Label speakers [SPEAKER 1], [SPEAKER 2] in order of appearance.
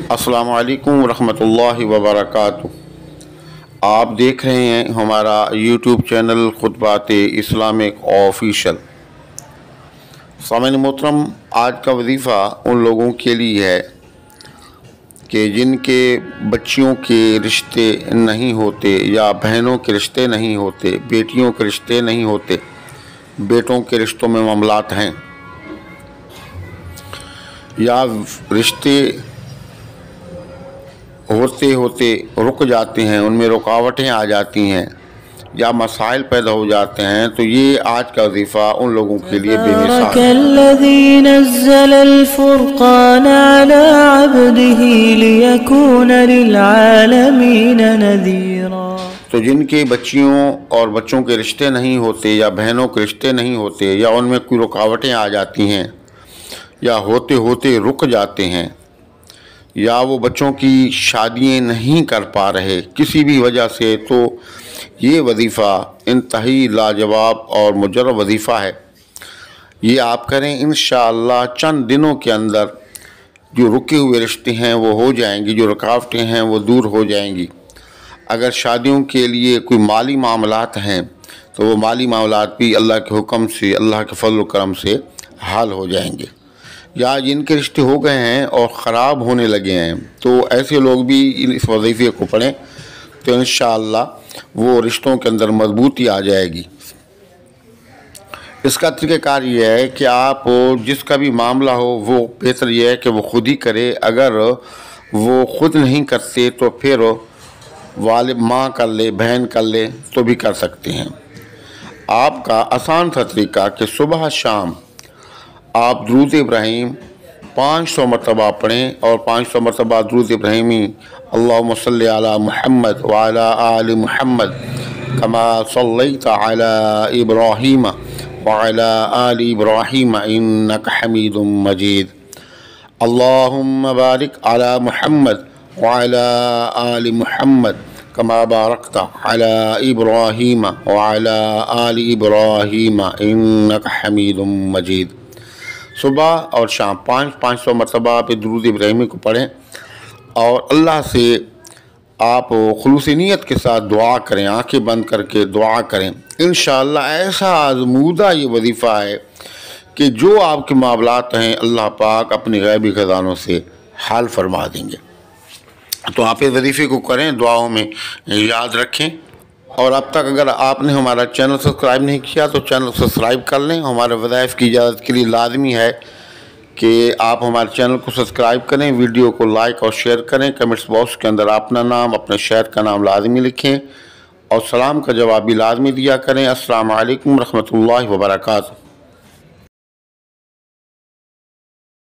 [SPEAKER 1] السلام علیکم ورحمۃ اللہ وبرکاتہ۔ آپ دیکھ رہے ہیں ہمارا یوٹیوب چینل خطبات اسلامک آفیشل۔ سامعین محترم، آج کا وظیفہ ان لوگوں کے لیے ہے کہ جن کے بچیوں کے رشتے نہیں ہوتے یا بہنوں کے رشتے نہیں ہوتے، بیٹیوں کے رشتے نہیں ہوتے، بیٹوں کے رشتوں میں معاملات ہیں، یا رشتے ہوتے ہوتے رک جاتے ہیں، ان میں رکاوٹیں آ جاتی ہیں یا مسائل پیدا ہو جاتے ہیں، تو یہ آج کا وظیفہ ان لوگوں کے لیے بے مثال ہے۔
[SPEAKER 2] الذي نزل الفرقان على عبده ليكون للعالمين نذيرا۔
[SPEAKER 1] تو جن کے بچیوں اور بچوں کے رشتے نہیں ہوتے یا بہنوں کے رشتے نہیں ہوتے یا ان میں کوئی رکاوٹیں آ جاتی ہیں یا ہوتے ہوتے رک جاتے ہیں یا وہ بچوں کی شادیاں نہیں کر پا رہے کسی بھی وجہ سے، تو یہ وظیفہ انتہائی لاجواب اور مجرب وظیفہ ہے۔ یہ آپ کریں، انشاءاللہ چند دنوں کے اندر جو رکے ہوئے رشتے ہیں وہ ہو جائیں گی، جو رکاوٹیں ہیں وہ دور ہو جائیں گی۔ اگر شادیوں کے لیے کوئی مالی معاملات ہیں تو وہ مالی معاملات بھی اللہ کے حکم سے، اللہ کے فضل و کرم سے حل ہو جائیں گے۔ یا جن کے رشتے ہو گئے ہیں اور خراب ہونے لگے ہیں تو ایسے لوگ بھی اس وظیفے کو پڑھیں تو انشاءاللہ وہ رشتوں کے اندر مضبوطی آ جائے گی۔ اس کا طریقہ کار یہ ہے کہ آپ جس کا بھی معاملہ ہو وہ بہتر یہ ہے کہ وہ خود ہی کرے۔ اگر وہ خود نہیں کرتے تو پھر والد ماں کر لے، بہن کر لے تو بھی کر سکتے ہیں۔ آپ کا آسان سا طریقہ کہ صبح شام آپ درود ابراہیم 500 مرتبہ پڑھیں اور 500 مرتبہ درود ابراہیمی اللہم صلی علی محمد وعلی آل محمد کما صلیت علی ابراہیم وعلی آل ابراہیم انک حمید مجید، اللہم بارک علی محمد وعلی آل محمد کما بارکت علی ابراہیم وعلی آل ابراہیم انک حمید مجید۔ صبح اور شام 500 مرتبہ پہ درود ابراہیمی کو پڑھیں اور اللہ سے آپ خلوص نیت کے ساتھ دعا کریں، آنکھیں بند کر کے دعا کریں۔ انشاءاللہ ایسا آزمودہ یہ وظیفہ ہے کہ جو آپ کے معاملات ہیں اللہ پاک اپنی غیبی خزانوں سے حل فرما دیں گے۔ تو آپ اس وظیفے کو کریں، دعاؤں میں یاد رکھیں، اور اب تک اگر آپ نے ہمارا چینل سبسکرائب نہیں کیا تو چینل سبسکرائب کر لیں۔ ہمارے وظائف کی اجازت کے لیے لازمی ہے کہ آپ ہمارے چینل کو سبسکرائب کریں، ویڈیو کو لائک اور شیئر کریں، کمنٹس باکس کے اندر اپنا نام، اپنے شہر کا نام لازمی لکھیں اور سلام کا جواب بھی لازمی دیا کریں۔ السلام علیکم ورحمۃ اللہ وبرکاتہ۔